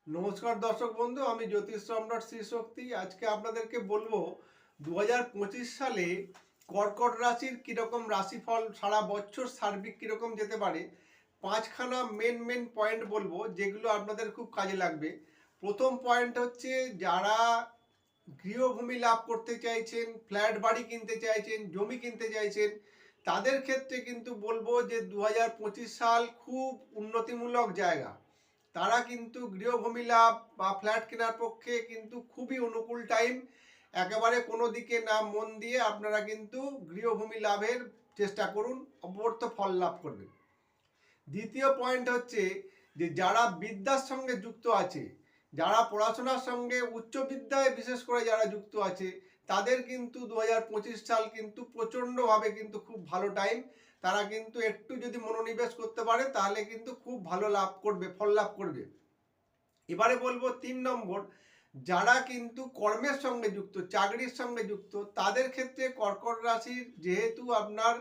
নমস্কার দর্শক বন্ধু, আমি জ্যোতিষ সম্রাট শ্রী শক্তি। আজকে আপনাদেরকে বলবো 2025 সালে কর্কট রাশির কিরকম রাশিফল সারা বছর সার্বিক কিরকম যেতে পারে। পাঁচখানা মেন পয়েন্ট বলবো যেগুলো আপনাদের খুব কাজে লাগবে। প্রথম পয়েন্ট হচ্ছে, যারা গৃহভূমি লাভ করতে চাইছেন, ফ্ল্যাট বাড়ি কিনতে চাইছেন, জমি কিনতে চাইছেন, তাদের ক্ষেত্রে কিন্তু বলবো যে 2025 সাল খুব উন্নতিমূলক জায়গা। তারা কিন্তু গৃহভূমি লাভ বা ফ্ল্যাট কেনার পক্ষে কিন্তু খুবই অনুকূল টাইম। একেবারে কোনো দিকে না মন দিয়ে আপনারা কিন্তু গৃহভূমি লাভের চেষ্টা করুন, অপূর্ত ফল লাভ করবেন। দ্বিতীয় পয়েন্ট হচ্ছে যে যারা বিদ্যার সঙ্গে যুক্ত আছে, যারা পড়াশোনার সঙ্গে উচ্চবিদ্যায় বিশেষ করে যারা যুক্ত আছে, তাদের কিন্তু 2025 সাল কিন্তু প্রচণ্ডভাবে কিন্তু খুব ভালো টাইম। তারা কিন্তু একটু যদি মনোনিবেশ করতে পারে তাহলে কিন্তু খুব ভালো লাভ করবে, ফল লাভ করবে। এবারে বলবো 3 নম্বর, যারা কিন্তু কর্মের সঙ্গে যুক্ত, চাকরির সঙ্গে যুক্ত, তাদের ক্ষেত্রে কর্কট রাশির যেহেতু আপনার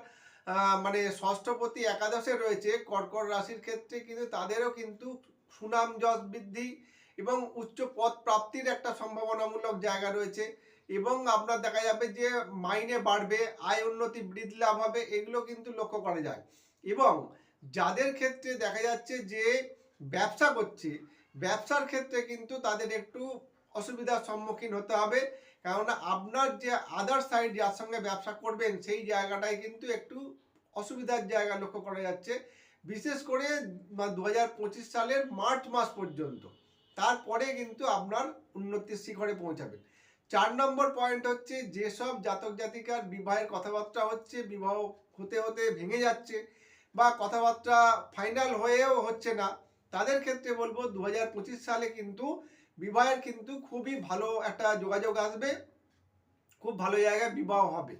মানে ষষ্ঠপতি একাদশে রয়েছে, কর্কট রাশির ক্ষেত্রে কিন্তু তাদেরও কিন্তু সুনাম যশ বৃদ্ধি এবং উচ্চ পদ প্রাপ্তির একটা সম্ভাবনামূলক জায়গা রয়েছে। এবং আপনার দেখা যাবে যে মাইনে বাড়বে, আয় উন্নতি বৃদ্ধি লাভ হবে, এগুলো কিন্তু লক্ষ্য করা যায়। এবং যাদের ক্ষেত্রে দেখা যাচ্ছে যে ব্যবসা করছে, ব্যবসার ক্ষেত্রে কিন্তু তাদের একটু অসুবিধার সম্মুখীন হতে হবে, কেননা আপনার যে আদার সাইড যার সঙ্গে ব্যবসা করবেন সেই জায়গাটায় কিন্তু একটু অসুবিধার জায়গা লক্ষ্য করা যাচ্ছে, বিশেষ করে 2025 সালের মার্চ মাস পর্যন্ত। তারপরে কিন্তু আপনার উন্নতির শিখরে পৌঁছাবেন। 4 নম্বর পয়েন্ট হচ্ছে, যেসব জাতক জাতিকার বিবাহের কথাবার্তা হচ্ছে, বিবাহ হতে হতে ভেঙে যাচ্ছে বা কথাবার্তা ফাইনাল হয়েও হচ্ছে না, তাদের ক্ষেত্রে বলবো 2025 সালে কিন্তু বিবাহের কিন্তু খুবই ভালো একটা যোগাযোগ আসবে, খুব ভালো জায়গায় বিবাহ হবে।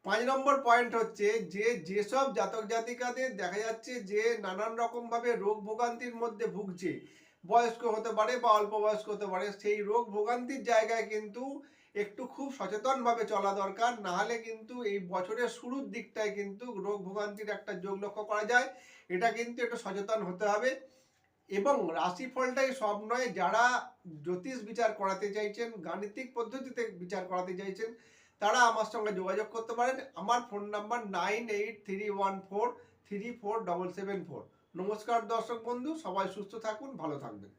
5 নম্বর পয়েন্ট হচ্ছে যে যেসব জাতক জাতিকাদের দেখা যাচ্ছে যে নানান রকমভাবে রোগ ভোগান্তির মধ্যে ভুগছে, বয়স্ক হতে পারে বা অল্প বয়স্ক হতে পারে, সেই রোগ ভোগান্তির জায়গায় কিন্তু একটু খুব সচেতনভাবে চলা দরকার, নাহলে কিন্তু এই বছরের শুরুর দিকটায় কিন্তু রোগ ভোগান্তির একটা যোগ লক্ষ্য করা যায়। এটা কিন্তু একটু সচেতন হতে হবে। এবং রাশিফলটাই সব নয়, যারা জ্যোতিষ বিচার করাতে চাইছেন, গাণিতিক পদ্ধতিতে বিচার করাতে চাইছেন, তারা আমার সঙ্গে যোগাযোগ করতে পারেন। আমার ফোন নাম্বার 9831434774। নমস্কার দর্শক বন্ধু, সবাই সুস্থ থাকুন, ভালো থাকবেন।